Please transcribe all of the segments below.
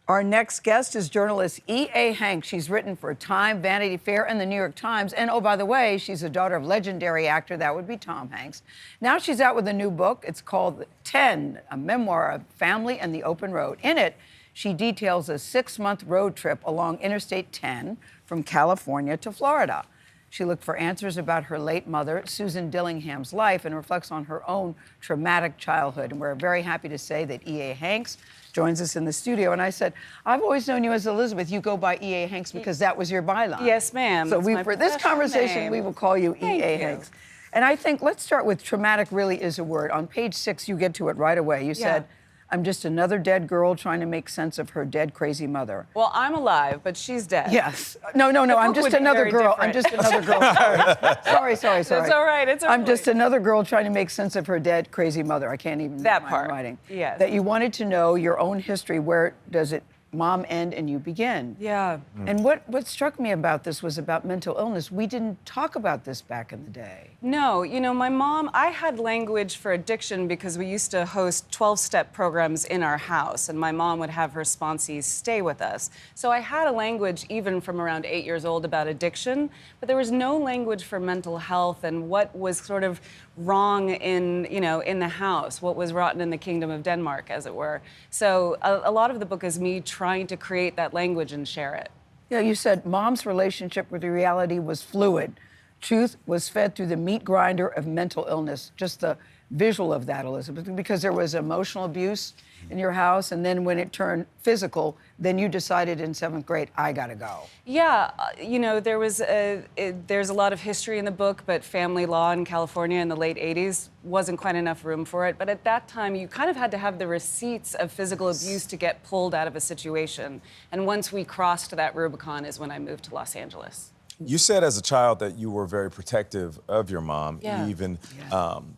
Our next guest is journalist E.A. Hanks. She's written for Time, Vanity Fair, and the New York Times. And oh, by the way, she's the daughter of legendary actor, that would be Tom Hanks. Now she's out with a new book. It's called 10, a memoir of family and the open road. In it, she details a 6-month road trip along Interstate 10 from California to Florida. She looked for answers about her late mother, Susan Dillingham's life, and reflects on her own traumatic childhood. And we're very happy to say that E.A. Hanks joins us in the studio. And I said, I've always known you as Elizabeth. You go by E.A. Hanks because that was your byline. Yes, ma'am. So for this conversation, we will call you E.A. Hanks. And I think, let's start with traumatic really is a word. On page 6, you get to it right away. You said, I'm just another dead girl trying to make sense of her dead, crazy mother. Well, I'm alive, but she's dead. Yes. No, I'm just another girl. I'm just another girl. Sorry. It's all right. It's I'm just another girl trying to make sense of her dead, crazy mother. I can't even that part. Writing. Yes. That you wanted to know your own history. Where does it mom end and you begin? Yeah. And what struck me about this was about mental illness. We didn't talk about this back in the day. No, my mom, I had language for addiction because we used to host 12-step programs in our house, and my mom would have her sponsees stay with us. So I had a language even from around 8 years old about addiction, but there was no language for mental health and what was sort of wrong in the house, what was rotten in the kingdom of Denmark, as it were. So a lot of the book is me trying to create that language and share it. Yeah, you said mom's relationship with the reality was fluid. Truth was fed through the meat grinder of mental illness. Just the visual of that, Elizabeth, because there was emotional abuse in your house, and then when it turned physical, then you decided in 7th grade, I gotta go. Yeah, there's a lot of history in the book, but family law in California in the late 80s wasn't quite enough room for it. But at that time, you kind of had to have the receipts of physical abuse to get pulled out of a situation. And once we crossed that Rubicon is when I moved to Los Angeles. You said as a child that you were very protective of your mom, even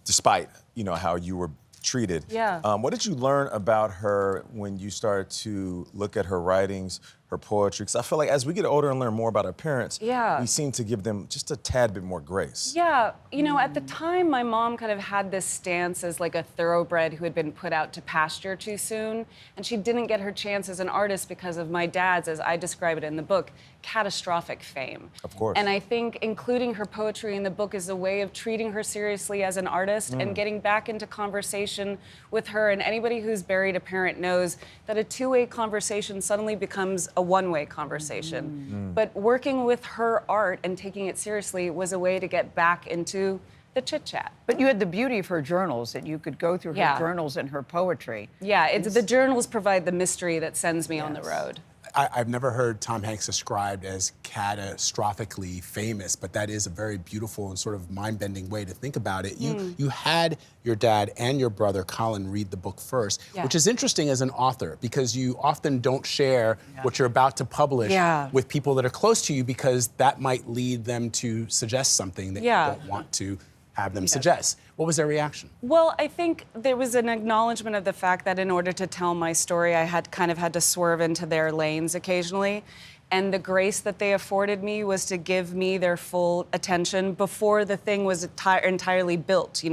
despite, how you were treated. Yeah. What did you learn about her when you started to look at her writings, her poetry? Because I feel like as we get older and learn more about our parents, we seem to give them just a tad bit more grace. Yeah, at the time, my mom kind of had this stance as like a thoroughbred who had been put out to pasture too soon, and she didn't get her chance as an artist because of my dad's, as I describe it in the book, catastrophic fame. Of course. And I think including her poetry in the book is a way of treating her seriously as an artist and getting back into conversation with her. And anybody who's buried a parent knows that a two-way conversation suddenly becomes a one-way conversation. But working with her art and taking it seriously was a way to get back into the chit-chat. But you had the beauty of her journals, that you could go through her journals and her poetry. Yeah, the journals provide the mystery that sends me on the road. I've never heard Tom Hanks described as catastrophically famous, but that is a very beautiful and sort of mind-bending way to think about it. You had your dad and your brother Colin read the book first, which is interesting as an author because you often don't share what you're about to publish with people that are close to you because that might lead them to suggest something that you don't want to have them suggest. What was their reaction? Well, I think there was an acknowledgement of the fact that in order to tell my story, I had to swerve into their lanes occasionally. And the grace that they afforded me was to give me their full attention before the thing was entirely built,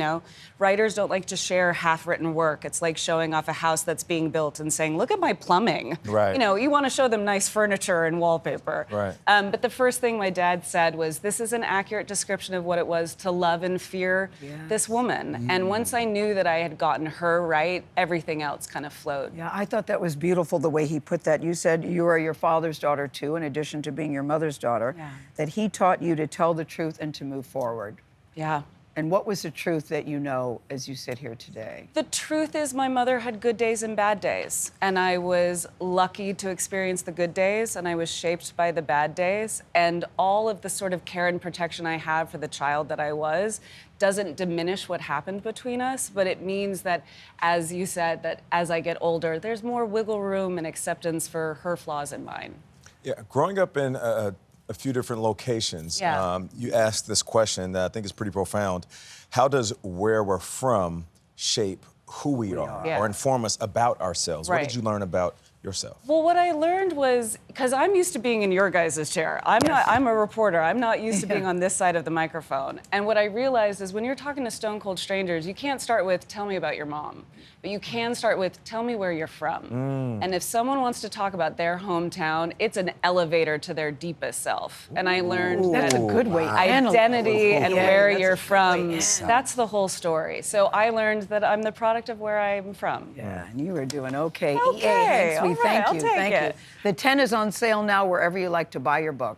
Writers don't like to share half-written work. It's like showing off a house that's being built and saying, look at my plumbing. Right. You want to show them nice furniture and wallpaper. Right. But the first thing my dad said was, this is an accurate description of what it was to love and fear this woman. And once I knew that I had gotten her right, everything else kind of flowed. Yeah, I thought that was beautiful the way he put that. You said you are your father's daughter too, in addition to being your mother's daughter, that he taught you to tell the truth and to move forward. Yeah. And what was the truth that you know as you sit here today? The truth is my mother had good days and bad days. And I was lucky to experience the good days, and I was shaped by the bad days. And all of the sort of care and protection I have for the child that I was doesn't diminish what happened between us, but it means that, as you said, that as I get older, there's more wiggle room and acceptance for her flaws and mine. Yeah, growing up in a few different locations, you asked this question that I think is pretty profound. How does where we're from shape who we are or inform us about ourselves? What did you learn about yourself? Well, what I learned was, because I'm used to being in your guys' chair. I'm a reporter. I'm not used to being on this side of the microphone. And what I realized is when you're talking to stone cold strangers, you can't start with, tell me about your mom. But you can start with, tell me where you're from. And if someone wants to talk about their hometown, it's an elevator to their deepest self. And I learned That's a that good way. identity and where that's you're a good from, way. that's the whole story. So I learned that I'm the product of where I'm from. Yeah, and you were doing okay. Okay, E.A. Hanks, we all right, thank I'll you. take Thank it. you. The 10 is on sale now wherever you like to buy your book.